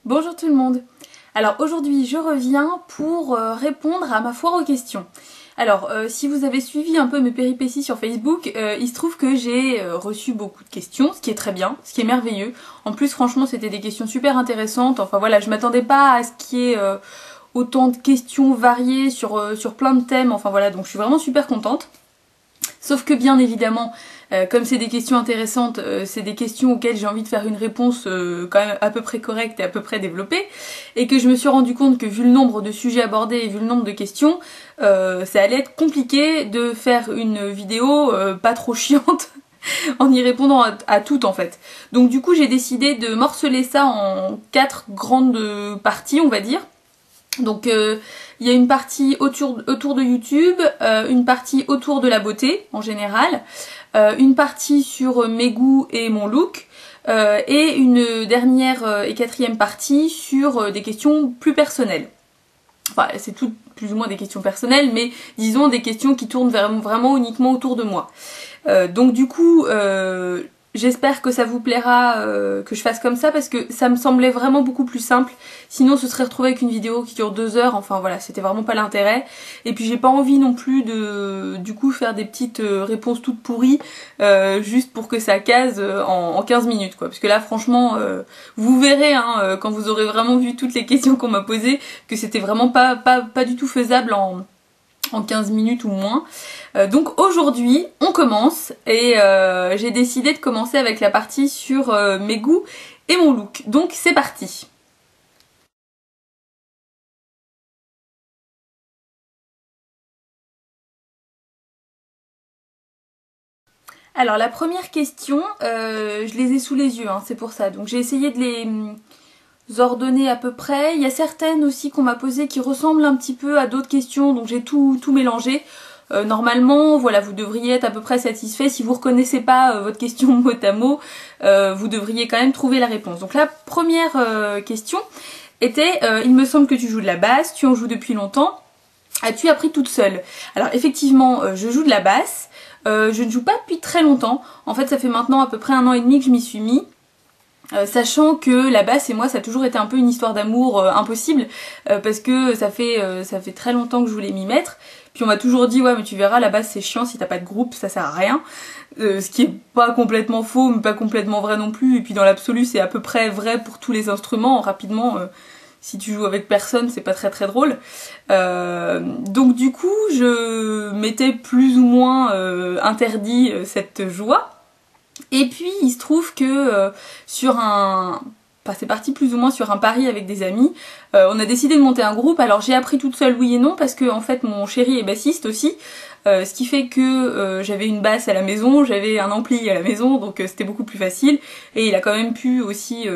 Bonjour tout le monde. Alors aujourd'hui je reviens pour répondre à ma foire aux questions. Alors si vous avez suivi un peu mes péripéties sur Facebook, il se trouve que j'ai reçu beaucoup de questions, ce qui est très bien, ce qui est merveilleux. En plus franchement c'était des questions super intéressantes, enfin voilà, je m'attendais pas à ce qu'il y ait autant de questions variées sur plein de thèmes, enfin voilà, donc je suis vraiment super contente. Sauf que bien évidemment, comme c'est des questions intéressantes, c'est des questions auxquelles j'ai envie de faire une réponse quand même à peu près correcte et à peu près développée, et que je me suis rendu compte que vu le nombre de sujets abordés et vu le nombre de questions, ça allait être compliqué de faire une vidéo pas trop chiante en y répondant à toutes en fait. Donc du coup j'ai décidé de morceler ça en 4 grandes parties on va dire. Donc il y a une partie autour de YouTube, une partie autour de la beauté en général, une partie sur mes goûts et mon look, et une dernière et quatrième partie sur des questions plus personnelles. Enfin c'est toutes plus ou moins des questions personnelles, mais disons des questions qui tournent vraiment uniquement autour de moi. Donc du coup j'espère que ça vous plaira que je fasse comme ça parce que ça me semblait vraiment beaucoup plus simple. Sinon ce serait retrouvé avec une vidéo qui dure 2 heures, enfin voilà, c'était vraiment pas l'intérêt. Et puis j'ai pas envie non plus de du coup faire des petites réponses toutes pourries juste pour que ça case en 15 minutes quoi. Parce que là franchement vous verrez hein, quand vous aurez vraiment vu toutes les questions qu'on m'a posées que c'était vraiment pas du tout faisable en 15 minutes ou moins. Donc aujourd'hui on commence et j'ai décidé de commencer avec la partie sur mes goûts et mon look. Donc c'est parti. Alors la première question, je les ai sous les yeux, hein, c'est pour ça. Donc j'ai essayé de les ordonner à peu près. Il y a certaines aussi qu'on m'a posées qui ressemblent un petit peu à d'autres questions, donc j'ai tout mélangé. Normalement, voilà, vous devriez être à peu près satisfait. Si vous reconnaissez pas votre question mot à mot, vous devriez quand même trouver la réponse. Donc la première question était, il me semble que tu joues de la basse, tu en joues depuis longtemps. As-tu appris toute seule? Alors effectivement, je joue de la basse. Je ne joue pas depuis très longtemps. En fait, ça fait maintenant à peu près 1 an et demi que je m'y suis mis. Sachant que la basse et moi ça a toujours été un peu une histoire d'amour impossible parce que ça fait très longtemps que je voulais m'y mettre, puis on m'a toujours dit ouais mais tu verras la basse c'est chiant si t'as pas de groupe, ça sert à rien, ce qui est pas complètement faux mais pas complètement vrai non plus, et puis dans l'absolu c'est à peu près vrai pour tous les instruments, rapidement si tu joues avec personne c'est pas très drôle. Donc du coup je m'étais plus ou moins interdit cette joie. Et puis il se trouve que sur un... Enfin, c'est parti plus ou moins sur un pari avec des amis, on a décidé de monter un groupe. Alors j'ai appris toute seule oui et non parce que en fait mon chéri est bassiste aussi, ce qui fait que j'avais une basse à la maison, j'avais un ampli à la maison, donc c'était beaucoup plus facile, et il a quand même pu aussi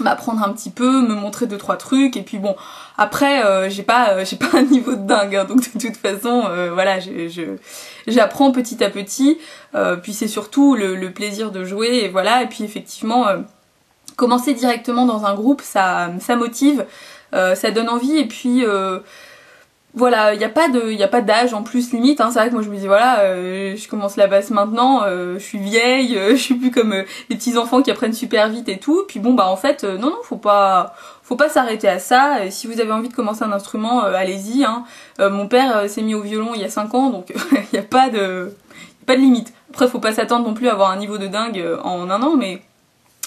m'apprendre un petit peu, me montrer 2-3 trucs, et puis bon après j'ai pas un niveau de dingue hein, donc de toute façon voilà j'apprends petit à petit, puis c'est surtout le plaisir de jouer, et voilà, et puis effectivement commencer directement dans un groupe ça motive, ça donne envie, et puis voilà, il n'y a pas d'âge en plus limite, hein. C'est vrai que moi je me dis voilà, je commence la basse maintenant, je suis vieille, je suis plus comme les petits enfants qui apprennent super vite et tout, puis bon bah en fait non faut pas s'arrêter à ça, et si vous avez envie de commencer un instrument, allez-y, hein. Mon père s'est mis au violon il y a 5 ans, donc il n'y a pas de limite. Après faut pas s'attendre non plus à avoir un niveau de dingue en 1 an, mais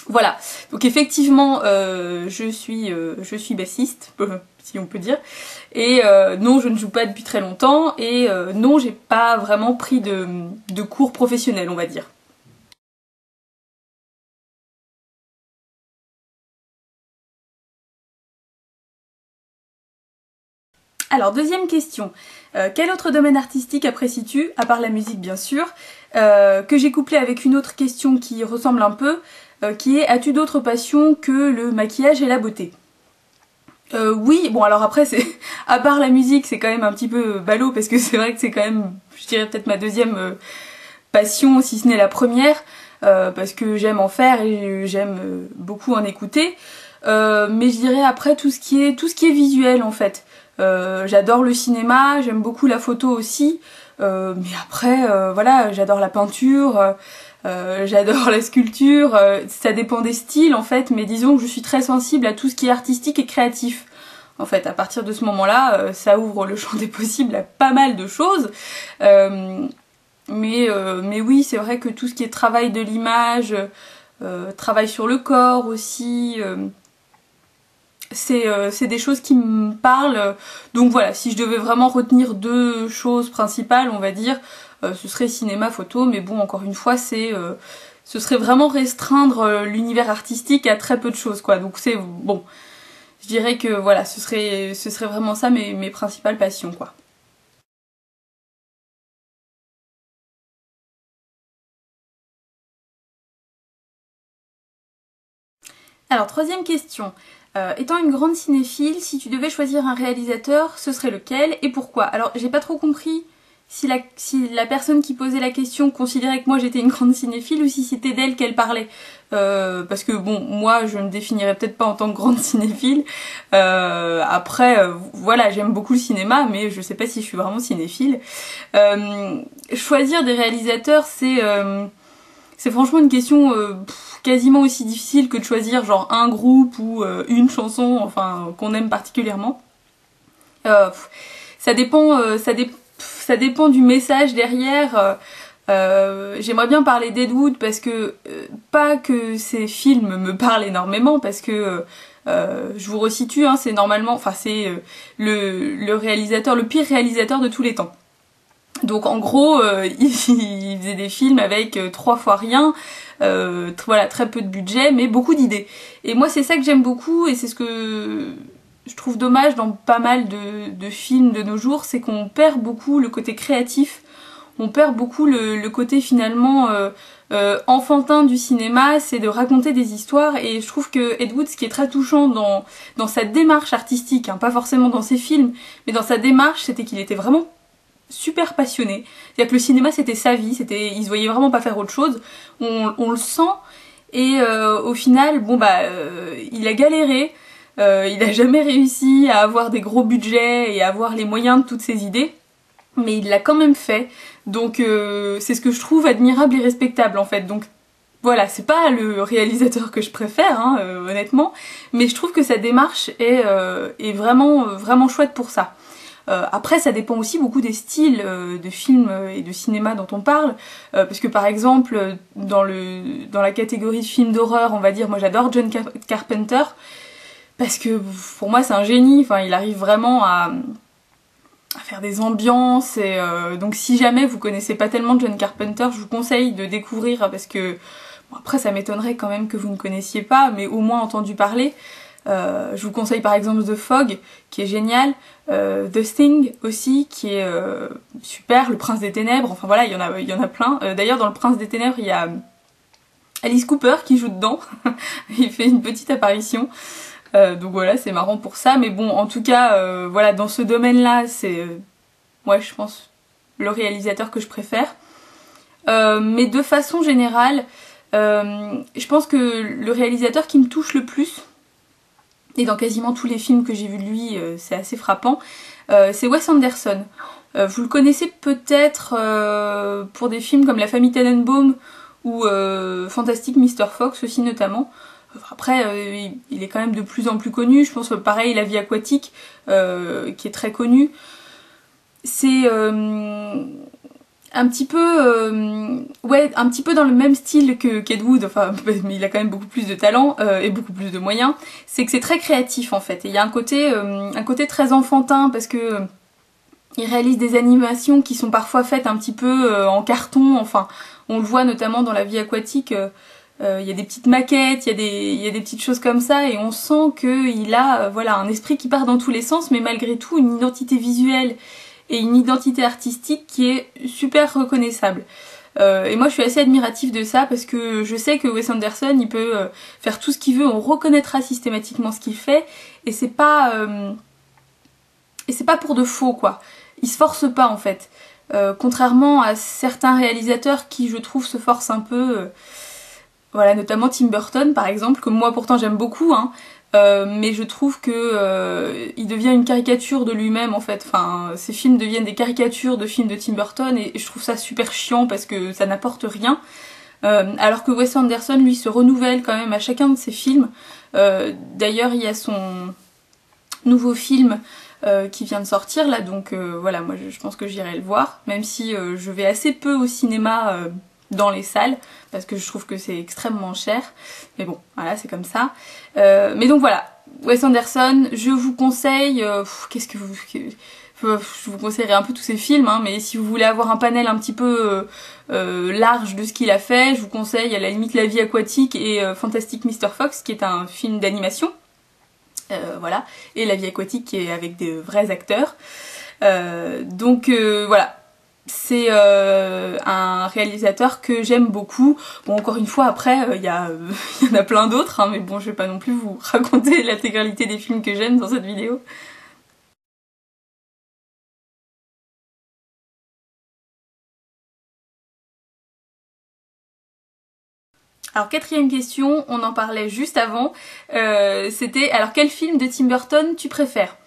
voilà. Donc effectivement je suis bassiste, si on peut dire, et non je ne joue pas depuis très longtemps, et non j'ai pas vraiment pris de cours professionnels on va dire. Alors deuxième question, quel autre domaine artistique apprécies-tu, à part la musique bien sûr, que j'ai couplé avec une autre question qui ressemble un peu, qui est as-tu d'autres passions que le maquillage et la beauté? Oui, bon alors après c'est à part la musique c'est quand même un petit peu ballot parce que c'est vrai que c'est quand même, je dirais peut-être ma deuxième passion si ce n'est la première, parce que j'aime en faire et j'aime beaucoup en écouter, mais je dirais après tout ce qui est visuel en fait. J'adore le cinéma, j'aime beaucoup la photo aussi, mais après voilà j'adore la peinture, j'adore la sculpture, ça dépend des styles en fait, mais disons que je suis très sensible à tout ce qui est artistique et créatif. En fait, à partir de ce moment-là, ça ouvre le champ des possibles à pas mal de choses. Mais oui, c'est vrai que tout ce qui est travail de l'image, travail sur le corps aussi, c'est des choses qui me parlent. Donc voilà, si je devais vraiment retenir deux choses principales, on va dire, ce serait cinéma, photo, mais bon, encore une fois, ce serait vraiment restreindre l'univers artistique à très peu de choses, quoi. Donc c'est bon, je dirais que voilà, ce serait vraiment ça mes principales passions, quoi. Alors, troisième question. Étant une grande cinéphile, si tu devais choisir un réalisateur, ce serait lequel et pourquoi? Alors, j'ai pas trop compris si la personne qui posait la question considérait que moi j'étais une grande cinéphile ou si c'était d'elle qu'elle parlait. Parce que bon, moi je me définirais peut-être pas en tant que grande cinéphile. Après, voilà, j'aime beaucoup le cinéma, mais je sais pas si je suis vraiment cinéphile. Choisir des réalisateurs, c'est franchement une question quasiment aussi difficile que de choisir genre un groupe ou une chanson, enfin qu'on aime particulièrement. Ça dépend, ça dépend du message derrière. J'aimerais bien parler d'Ed Wood parce que pas que ses films me parlent énormément, parce que je vous resitue, hein, c'est normalement, enfin c'est le réalisateur, le pire réalisateur de tous les temps. Donc en gros, il faisait des films avec 3 fois rien, voilà, très peu de budget, mais beaucoup d'idées. Et moi c'est ça que j'aime beaucoup, et c'est ce que je trouve dommage dans pas mal de films de nos jours, c'est qu'on perd beaucoup le côté créatif, on perd beaucoup le côté finalement enfantin du cinéma, c'est de raconter des histoires, et je trouve que Ed Wood, ce qui est très touchant dans sa démarche artistique, hein, pas forcément dans ses films, mais dans sa démarche, c'était qu'il était vraiment super passionné. C'est-à-dire que le cinéma c'était sa vie, il se voyait vraiment pas faire autre chose. On le sent, et au final, bon bah il a galéré, il a jamais réussi à avoir des gros budgets et à avoir les moyens de toutes ses idées, mais il l'a quand même fait. Donc c'est ce que je trouve admirable et respectable en fait. Donc voilà, c'est pas le réalisateur que je préfère, hein, honnêtement, mais je trouve que sa démarche est vraiment, vraiment chouette pour ça. Après ça dépend aussi beaucoup des styles de films et de cinéma dont on parle, parce que par exemple dans la catégorie de films d'horreur, on va dire, moi j'adore John Carpenter, parce que pour moi c'est un génie, enfin il arrive vraiment à faire des ambiances, et donc si jamais vous connaissez pas tellement John Carpenter, je vous conseille de découvrir, parce que bon, après ça m'étonnerait quand même que vous ne connaissiez pas, mais au moins entendu parler. Je vous conseille par exemple The Fog, qui est génial, The Thing aussi, qui est super, Le Prince des Ténèbres, enfin voilà, il y en a plein. D'ailleurs dans Le Prince des Ténèbres, il y a Alice Cooper qui joue dedans, il fait une petite apparition. Donc voilà, c'est marrant pour ça, mais bon, en tout cas, voilà, dans ce domaine-là, c'est, ouais, je pense, le réalisateur que je préfère. Mais de façon générale, je pense que le réalisateur qui me touche le plus, et dans quasiment tous les films que j'ai vus de lui, c'est assez frappant, c'est Wes Anderson. Vous le connaissez peut-être pour des films comme La Famille Tannenbaum ou Fantastic Mr. Fox aussi notamment. Après, il est quand même de plus en plus connu, je pense pareil La Vie aquatique, qui est très connu. C'est un petit peu ouais, un petit peu dans le même style qu'Ed Wood, enfin mais il a quand même beaucoup plus de talent et beaucoup plus de moyens. C'est que c'est très créatif en fait, et il y a un côté très enfantin, parce que il réalise des animations qui sont parfois faites un petit peu en carton, enfin on le voit notamment dans La Vie aquatique. Il y a des petites maquettes, il y a des petites choses comme ça, et on sent qu'il a voilà, un esprit qui part dans tous les sens, mais malgré tout une identité visuelle et une identité artistique qui est super reconnaissable. Et moi je suis assez admirative de ça, parce que je sais que Wes Anderson il peut faire tout ce qu'il veut, on reconnaîtra systématiquement ce qu'il fait, et c'est pas pour de faux quoi. Il se force pas en fait. Contrairement à certains réalisateurs qui je trouve se forcent un peu, voilà, notamment Tim Burton par exemple, que moi pourtant j'aime beaucoup, hein, mais je trouve que il devient une caricature de lui-même en fait. Enfin, ses films deviennent des caricatures de films de Tim Burton, et je trouve ça super chiant parce que ça n'apporte rien. alors que Wes Anderson lui se renouvelle quand même à chacun de ses films. D'ailleurs il y a son nouveau film qui vient de sortir là, donc voilà, moi je pense que j'irai le voir, même si je vais assez peu au cinéma dans les salles, parce que je trouve que c'est extrêmement cher, mais bon, voilà, c'est comme ça. Mais donc voilà, Wes Anderson, je vous conseille, je vous conseillerais un peu tous ses films, hein, mais si vous voulez avoir un panel un petit peu large de ce qu'il a fait, je vous conseille à la limite La vie aquatique et Fantastic Mr. Fox, qui est un film d'animation. Voilà, et La vie aquatique qui est avec des vrais acteurs. Donc voilà, c'est un réalisateur que j'aime beaucoup. Bon, encore une fois, après, y en a plein d'autres, hein, mais bon, je vais pas non plus vous raconter l'intégralité des films que j'aime dans cette vidéo. Alors quatrième question, on en parlait juste avant, c'était alors quel film de Tim Burton tu préfères?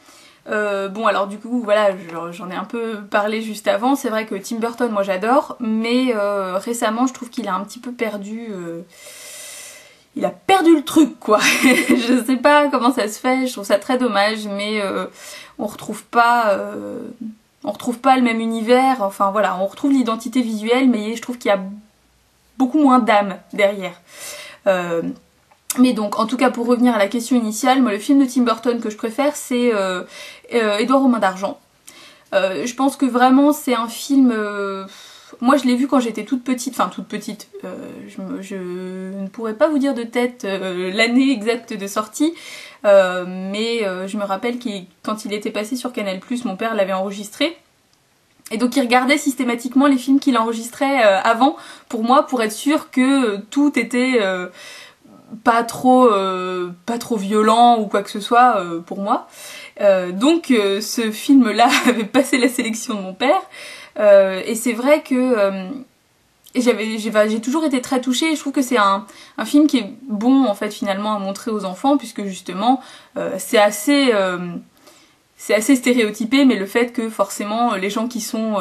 Bon alors du coup voilà, j'en ai un peu parlé juste avant, c'est vrai que Tim Burton moi j'adore, mais récemment je trouve qu'il a un petit peu perdu... il a perdu le truc quoi. Je sais pas comment ça se fait, je trouve ça très dommage, mais on retrouve pas... on retrouve pas le même univers, enfin voilà, on retrouve l'identité visuelle, mais je trouve qu'il y a beaucoup moins d'âme derrière. Mais donc, en tout cas, pour revenir à la question initiale, moi, le film de Tim Burton que je préfère, c'est Édouard aux mains d'argent. Je pense que vraiment, c'est un film... moi, je l'ai vu quand j'étais toute petite, enfin toute petite. Je ne pourrais pas vous dire de tête l'année exacte de sortie, mais je me rappelle que quand il était passé sur Canal+, mon père l'avait enregistré. Et donc il regardait systématiquement les films qu'il enregistrait avant pour moi, pour être sûr que tout était pas trop violent ou quoi que ce soit pour moi. Donc ce film-là avait passé la sélection de mon père. Et c'est vrai que j'ai toujours été très touchée. Je trouve que c'est un film qui est bon en fait finalement à montrer aux enfants, puisque justement c'est assez stéréotypé, mais le fait que forcément les gens qui sont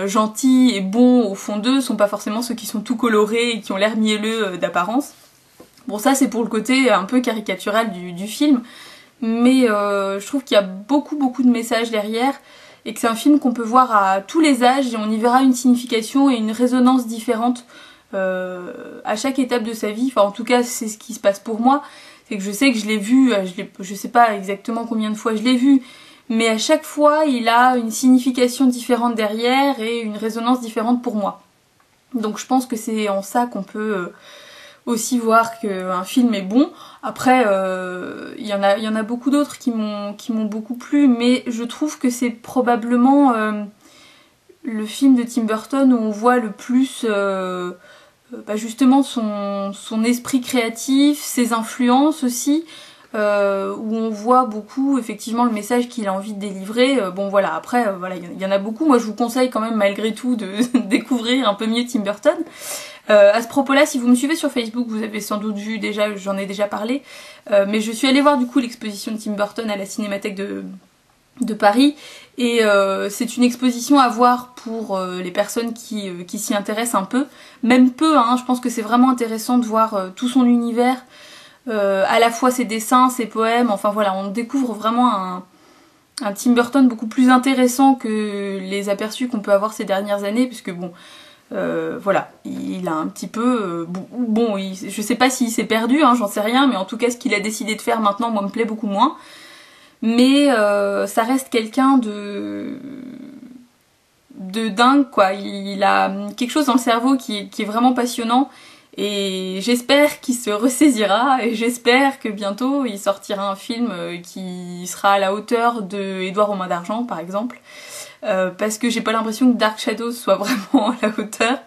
gentils et bons au fond d'eux sont pas forcément ceux qui sont tout colorés et qui ont l'air mielleux d'apparence. Bon, ça c'est pour le côté un peu caricatural du film, mais je trouve qu'il y a beaucoup de messages derrière et que c'est un film qu'on peut voir à tous les âges et on y verra une signification et une résonance différente à chaque étape de sa vie. Enfin, en tout cas, c'est ce qui se passe pour moi. C'est que je sais que je l'ai vu, je sais pas exactement combien de fois je l'ai vu, mais à chaque fois, il a une signification différente derrière et une résonance différente pour moi. Donc je pense que c'est en ça qu'on peut aussi voir qu'un film est bon. Après, il y en a beaucoup d'autres qui m'ont beaucoup plu, mais je trouve que c'est probablement le film de Tim Burton où on voit le plus justement son esprit créatif, ses influences aussi, où on voit beaucoup effectivement le message qu'il a envie de délivrer. Bon voilà, après voilà, il y en a beaucoup. Moi je vous conseille quand même malgré tout de découvrir un peu mieux Tim Burton. À ce propos-là, si vous me suivez sur Facebook, vous avez sans doute vu déjà, j'en ai déjà parlé, mais je suis allée voir du coup l'exposition de Tim Burton à la Cinémathèque de Paris, et c'est une exposition à voir pour les personnes qui s'y intéressent un peu, même peu, hein, je pense que c'est vraiment intéressant de voir tout son univers, à la fois ses dessins, ses poèmes, enfin voilà, on découvre vraiment un Tim Burton beaucoup plus intéressant que les aperçus qu'on peut avoir ces dernières années, puisque bon, voilà, il a un petit peu... je sais pas s'il s'est perdu, hein, j'en sais rien, mais en tout cas ce qu'il a décidé de faire maintenant, moi, me plaît beaucoup moins. Mais ça reste quelqu'un de dingue, quoi. Il a quelque chose dans le cerveau qui est vraiment passionnant, et j'espère qu'il se ressaisira, et j'espère que bientôt il sortira un film qui sera à la hauteur de Édouard aux mains d'argent, par exemple. Parce que j'ai pas l'impression que Dark Shadows soit vraiment à la hauteur.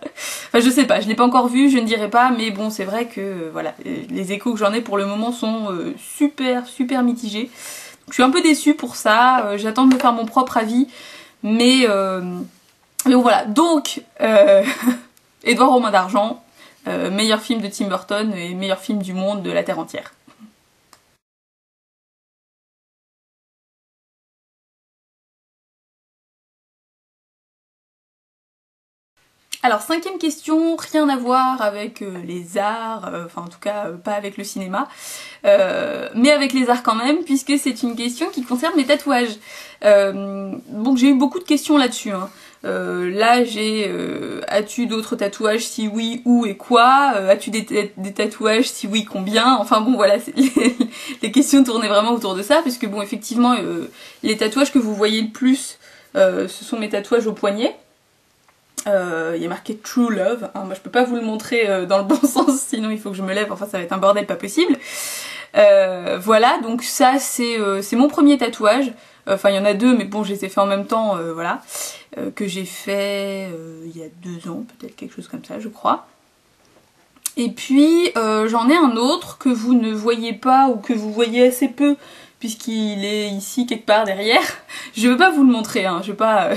Enfin je sais pas, je l'ai pas encore vu, je ne dirai pas, mais bon c'est vrai que voilà, les échos que j'en ai pour le moment sont super mitigés. Donc, je suis un peu déçue pour ça, j'attends de me faire mon propre avis, mais bon voilà, donc Édouard aux mains d'argent, meilleur film de Tim Burton et meilleur film du monde de la Terre entière. Alors, cinquième question, rien à voir avec les arts, enfin en tout cas pas avec le cinéma, mais avec les arts quand même, puisque c'est une question qui concerne mes tatouages. Donc j'ai eu beaucoup de questions là-dessus. Hein. Là j'ai as-tu d'autres tatouages, si oui, où et quoi, as-tu des tatouages, si oui, combien, enfin bon voilà, les questions tournaient vraiment autour de ça, parce que bon effectivement les tatouages que vous voyez le plus, ce sont mes tatouages au poignet. Il y a marqué True Love, hein, moi je peux pas vous le montrer dans le bon sens, sinon il faut que je me lève, enfin ça va être un bordel pas possible. Voilà, donc ça c'est mon premier tatouage, enfin il y en a deux mais bon je les ai fait en même temps, voilà, que j'ai fait il y a 2 ans, peut-être quelque chose comme ça je crois. Et puis j'en ai un autre que vous ne voyez pas ou que vous voyez assez peu, puisqu'il est ici quelque part derrière. Je veux pas vous le montrer, hein. je vais pas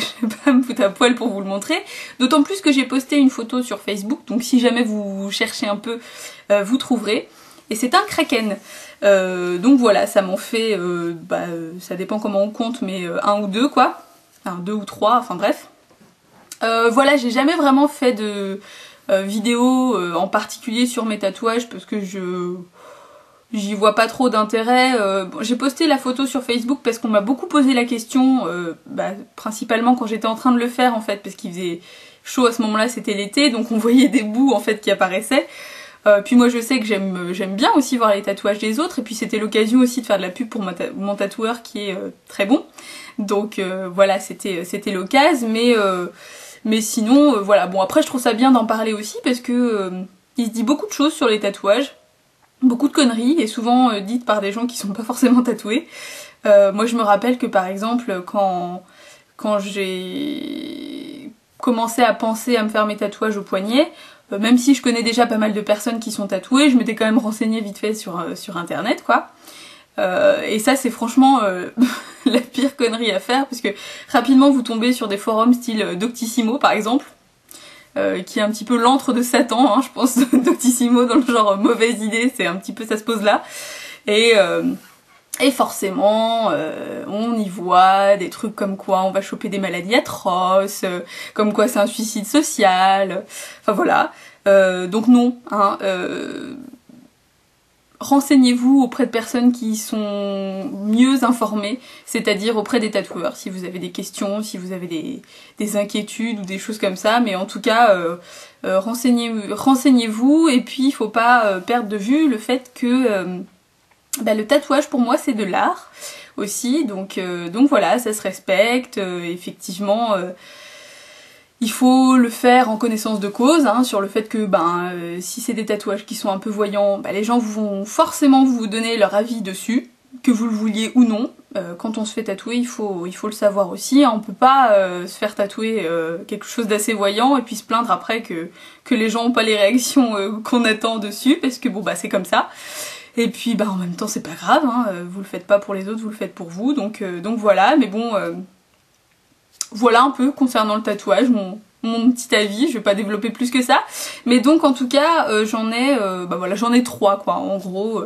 me foutre à poil pour vous le montrer. D'autant plus que j'ai posté une photo sur Facebook, donc si jamais vous cherchez un peu, vous trouverez. Et c'est un kraken. Donc voilà, ça m'en fait, ça dépend comment on compte, mais 1 ou 2 quoi. Enfin 2 ou 3, enfin bref. Voilà, j'ai jamais vraiment fait de vidéo en particulier sur mes tatouages, parce que j'y vois pas trop d'intérêt. J'ai posté la photo sur Facebook parce qu'on m'a beaucoup posé la question, principalement quand j'étais en train de le faire en fait, parce qu'il faisait chaud à ce moment-là, c'était l'été, donc on voyait des bouts en fait qui apparaissaient. Puis moi je sais que j'aime bien aussi voir les tatouages des autres, et puis c'était l'occasion aussi de faire de la pub pour mon tatoueur qui est très bon. Donc voilà, c'était l'occasion, mais sinon voilà. Bon après je trouve ça bien d'en parler aussi parce que il se dit beaucoup de choses sur les tatouages. Beaucoup de conneries, et souvent dites par des gens qui sont pas forcément tatoués. Moi je me rappelle que par exemple quand j'ai commencé à penser à me faire mes tatouages au poignet, même si je connais déjà pas mal de personnes qui sont tatouées, je m'étais quand même renseignée vite fait sur internet quoi. Et ça c'est franchement la pire connerie à faire, parce que rapidement vous tombez sur des forums style Doctissimo par exemple, qui est un petit peu l'antre de Satan, hein, je pense, Doctissimo, dans le genre mauvaise idée, c'est un petit peu, ça se pose là. Et forcément, on y voit des trucs comme quoi on va choper des maladies atroces, comme quoi c'est un suicide social, enfin voilà. Donc non, hein, renseignez-vous auprès de personnes qui sont mieux informées, c'est-à-dire auprès des tatoueurs, si vous avez des questions, si vous avez des inquiétudes ou des choses comme ça, mais en tout cas, renseignez-vous, et puis il faut pas perdre de vue le fait que le tatouage pour moi c'est de l'art aussi, donc voilà, ça se respecte, effectivement... il faut le faire en connaissance de cause, hein, sur le fait que si c'est des tatouages qui sont un peu voyants, les gens vont forcément vous donner leur avis dessus, que vous le vouliez ou non. Quand on se fait tatouer, il faut le savoir aussi, hein, on peut pas se faire tatouer quelque chose d'assez voyant et puis se plaindre après que les gens n'ont pas les réactions qu'on attend dessus, parce que bon c'est comme ça. Et puis en même temps c'est pas grave, hein, vous le faites pas pour les autres, vous le faites pour vous, donc voilà, mais bon... Voilà un peu concernant le tatouage, mon petit avis, je vais pas développer plus que ça. Mais donc en tout cas, j'en ai 3 quoi, en gros,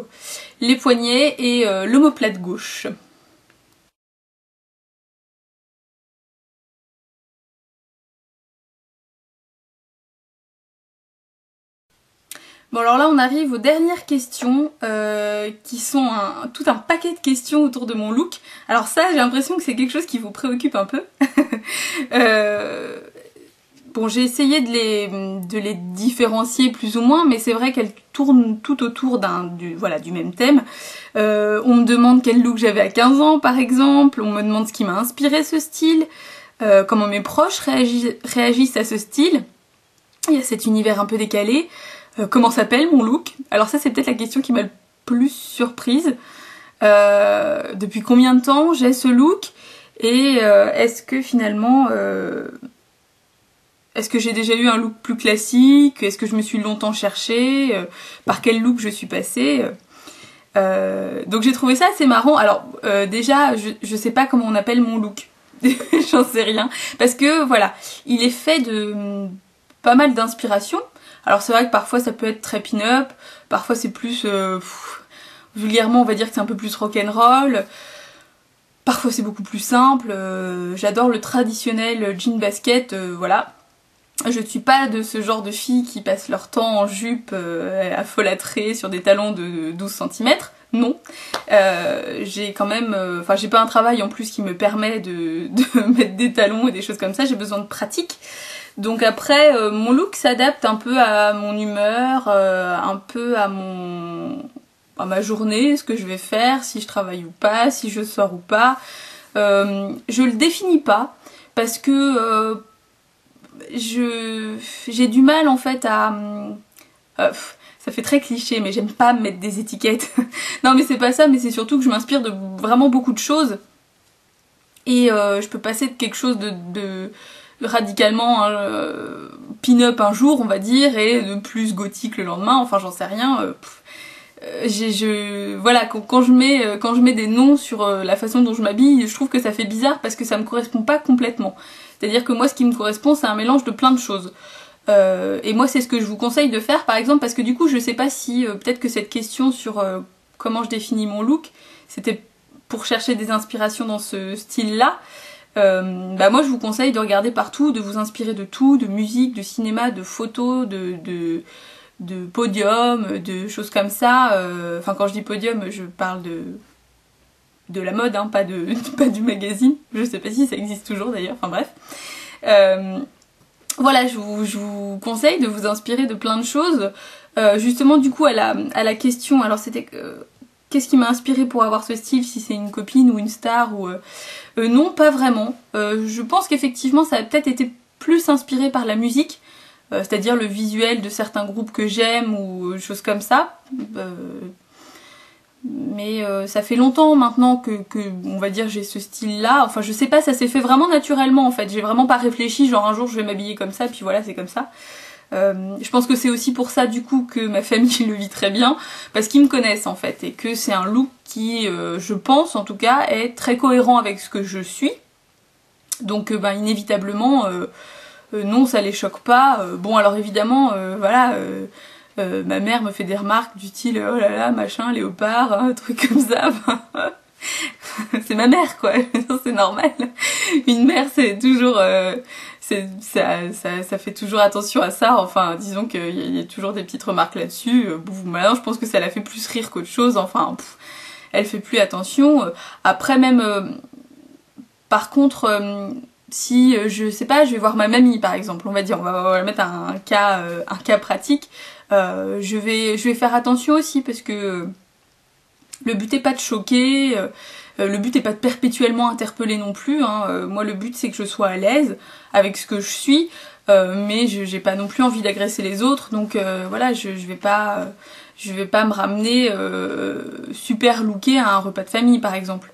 les poignets et l'omoplate gauche. Bon alors là on arrive aux dernières questions qui sont tout un paquet de questions autour de mon look. Alors ça j'ai l'impression que c'est quelque chose qui vous préoccupe un peu. Bon j'ai essayé de les différencier plus ou moins, mais c'est vrai qu'elles tournent tout autour du même thème. On me demande quel look j'avais à 15 ans par exemple, on me demande ce qui m'a inspiré ce style, comment mes proches réagissent à ce style. Il y a cet univers un peu décalé. Comment s'appelle mon look? Alors ça c'est peut-être la question qui m'a le plus surprise. Depuis combien de temps j'ai ce look? Et est-ce que finalement... est-ce que j'ai déjà eu un look plus classique? Est-ce que je me suis longtemps cherchée? Par quel look je suis passée? Donc j'ai trouvé ça assez marrant. Alors déjà je sais pas comment on appelle mon look. J'en sais rien. Parce que voilà, il est fait de pas mal d'inspiration. Alors c'est vrai que parfois ça peut être très pin-up, parfois c'est plus... vulgairement on va dire que c'est un peu plus rock'n'roll, parfois c'est beaucoup plus simple, j'adore le traditionnel jean basket, voilà. Je suis pas de ce genre de filles qui passent leur temps en jupe à folâtrer sur des talons de 12 cm. Non. J'ai quand même... Enfin, j'ai pas un travail en plus qui me permet de mettre des talons et des choses comme ça. J'ai besoin de pratique. Donc après, mon look s'adapte un peu à mon humeur, un peu à ma journée, ce que je vais faire, si je travaille ou pas, si je sors ou pas. Je le définis pas parce que j'ai du mal en fait à... ça fait très cliché, mais j'aime pas mettre des étiquettes. Non mais c'est pas ça, mais c'est surtout que je m'inspire de vraiment beaucoup de choses. Et je peux passer de quelque chose de radicalement pin-up un jour, on va dire, et de plus gothique le lendemain, enfin j'en sais rien. Voilà, quand je mets des noms sur la façon dont je m'habille, je trouve que ça fait bizarre parce que ça me correspond pas complètement. C'est-à-dire que moi, ce qui me correspond, c'est un mélange de plein de choses. Et moi, c'est ce que je vous conseille de faire, par exemple, parce que du coup, je sais pas si peut-être que cette question sur comment je définis mon look, c'était pour chercher des inspirations dans ce style-là. Bah moi, je vous conseille de regarder partout, de vous inspirer de tout, de musique, de cinéma, de photos, de podium, de choses comme ça. Enfin, quand je dis podium, je parle de la mode, hein, pas du magazine. Je sais pas si ça existe toujours d'ailleurs, enfin bref. Voilà, je vous conseille de vous inspirer de plein de choses. Justement, du coup, à la question, alors c'était qu'est-ce qui m'a inspiré pour avoir ce style, si c'est une copine ou une star ou... non, pas vraiment. Je pense qu'effectivement, ça a peut-être été plus inspiré par la musique, c'est-à-dire le visuel de certains groupes que j'aime ou choses comme ça. Mais ça fait longtemps maintenant que on va dire j'ai ce style là, enfin je sais pas, ça s'est fait vraiment naturellement en fait, j'ai vraiment pas réfléchi genre un jour je vais m'habiller comme ça puis voilà c'est comme ça. Je pense que c'est aussi pour ça du coup que ma famille le vit très bien, parce qu'ils me connaissent en fait et que c'est un look qui je pense en tout cas est très cohérent avec ce que je suis, donc ben inévitablement non ça les choque pas. Bon alors évidemment voilà ma mère me fait des remarques du style oh là là machin léopard un truc comme ça. C'est ma mère quoi, c'est normal. Une mère c'est toujours ça fait toujours attention à ça, enfin disons qu'il y a toujours des petites remarques là-dessus. Maintenant je pense que ça la fait plus rire qu'autre chose, enfin elle fait plus attention. Après même par contre si je sais pas, je vais voir ma mamie par exemple, on va dire, on va mettre un cas pratique. Je vais faire attention aussi parce que le but est pas de choquer, le but est pas de perpétuellement interpeller non plus, hein. Moi le but c'est que je sois à l'aise avec ce que je suis, mais j'ai pas non plus envie d'agresser les autres, donc voilà, je vais pas me ramener super lookée à un repas de famille par exemple.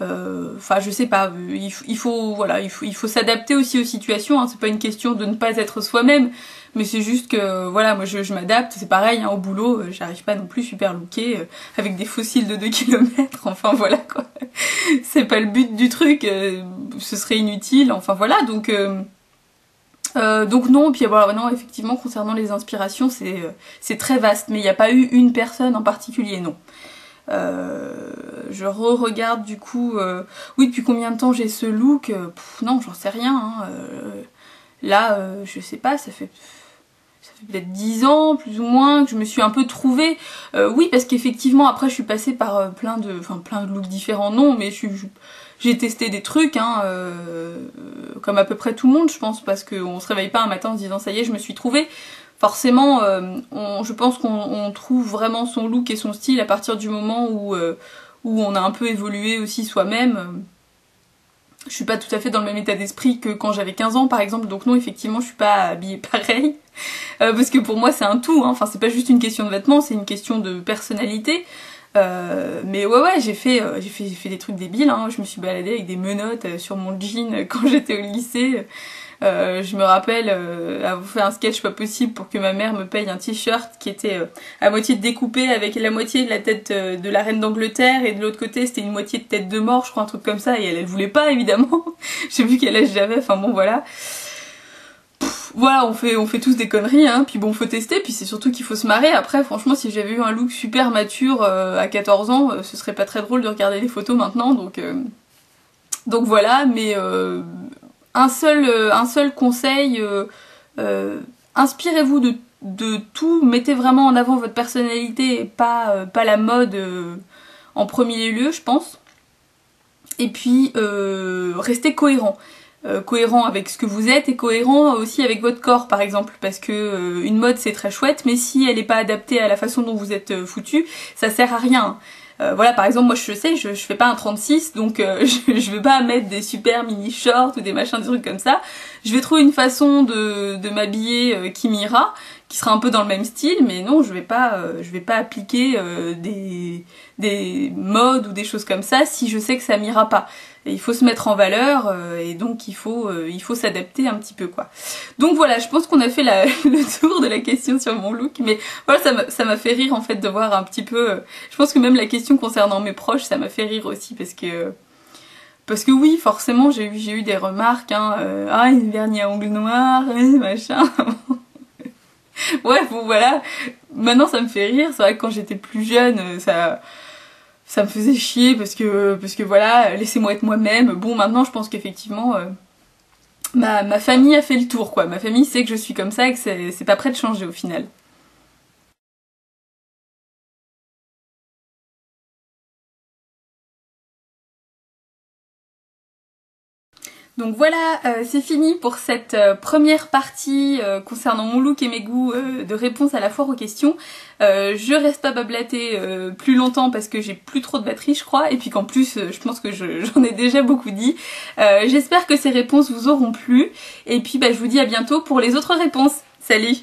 Enfin je sais pas, il faut s'adapter aussi aux situations, hein. C'est pas une question de ne pas être soi-même, mais c'est juste que voilà, moi je m'adapte, c'est pareil hein, au boulot, j'arrive pas non plus super lookée avec des fossiles de 2 km, enfin voilà quoi. C'est pas le but du truc, ce serait inutile, enfin voilà, donc non, puis voilà, non, effectivement concernant les inspirations c'est très vaste, mais il n'y a pas eu une personne en particulier, non. Je re-regarde du coup, oui depuis combien de temps j'ai ce look, non j'en sais rien, hein. Là je sais pas, ça fait peut-être 10 ans plus ou moins que je me suis un peu trouvée, oui parce qu'effectivement après je suis passée par plein de looks différents, non mais j'ai testé des trucs hein, comme à peu près tout le monde je pense, parce qu'on se réveille pas un matin en se disant ça y est je me suis trouvée. Forcément, je pense qu'on trouve vraiment son look et son style à partir du moment où on a un peu évolué aussi soi-même. Je suis pas tout à fait dans le même état d'esprit que quand j'avais 15 ans par exemple, donc non effectivement je suis pas habillée pareil. Parce que pour moi c'est un tout, hein. Enfin c'est pas juste une question de vêtements, c'est une question de personnalité. Mais ouais j'ai fait des trucs débiles, hein. Je me suis baladée avec des menottes sur mon jean quand j'étais au lycée. Je me rappelle avoir fait un sketch pas possible pour que ma mère me paye un t-shirt qui était à moitié découpé avec la moitié de la tête de la reine d'Angleterre et de l'autre côté c'était une moitié de tête de mort, je crois un truc comme ça, et elle voulait pas évidemment. Je sais plus quel âge j'avais, enfin bon voilà. Voilà, on fait tous des conneries, hein, puis bon faut tester, puis c'est surtout qu'il faut se marrer. Après franchement si j'avais eu un look super mature à 14 ans, ce serait pas très drôle de regarder les photos maintenant, donc voilà, mais un seul conseil Inspirez-vous de tout, mettez vraiment en avant votre personnalité et pas la mode en premier lieu, je pense. Et puis restez cohérent. Cohérent avec ce que vous êtes et cohérent aussi avec votre corps par exemple, parce que une mode c'est très chouette, mais si elle n'est pas adaptée à la façon dont vous êtes foutu, ça sert à rien. Voilà, par exemple, moi je sais, je fais pas un 36, donc je vais pas mettre des super mini shorts ou des machins, des trucs comme ça. Je vais trouver une façon de m'habiller qui m'ira, qui sera un peu dans le même style, mais non, je vais pas appliquer des modes ou des choses comme ça si je sais que ça m'ira pas. Et il faut se mettre en valeur et donc il faut s'adapter un petit peu quoi. Donc voilà, je pense qu'on a fait le tour de la question sur mon look, mais voilà, ça m'a fait rire en fait de voir un petit peu. Je pense que même la question concernant mes proches, ça m'a fait rire aussi parce que oui, forcément j'ai eu des remarques, hein, ah une vernis à ongles noirs, machin. Ouais, bon voilà. Maintenant ça me fait rire. C'est vrai que quand j'étais plus jeune, ça me faisait chier parce que voilà, laissez-moi être moi-même. Bon, maintenant je pense qu'effectivement ma famille a fait le tour quoi. Ma famille sait que je suis comme ça et que c'est pas prêt de changer au final. Donc voilà, c'est fini pour cette première partie concernant mon look et mes goûts de réponse à la foire aux questions. Je reste pas bablatée plus longtemps parce que j'ai plus trop de batterie je crois, et puis qu'en plus je pense que j'en ai déjà beaucoup dit. J'espère que ces réponses vous auront plu, et puis bah, je vous dis à bientôt pour les autres réponses. Salut!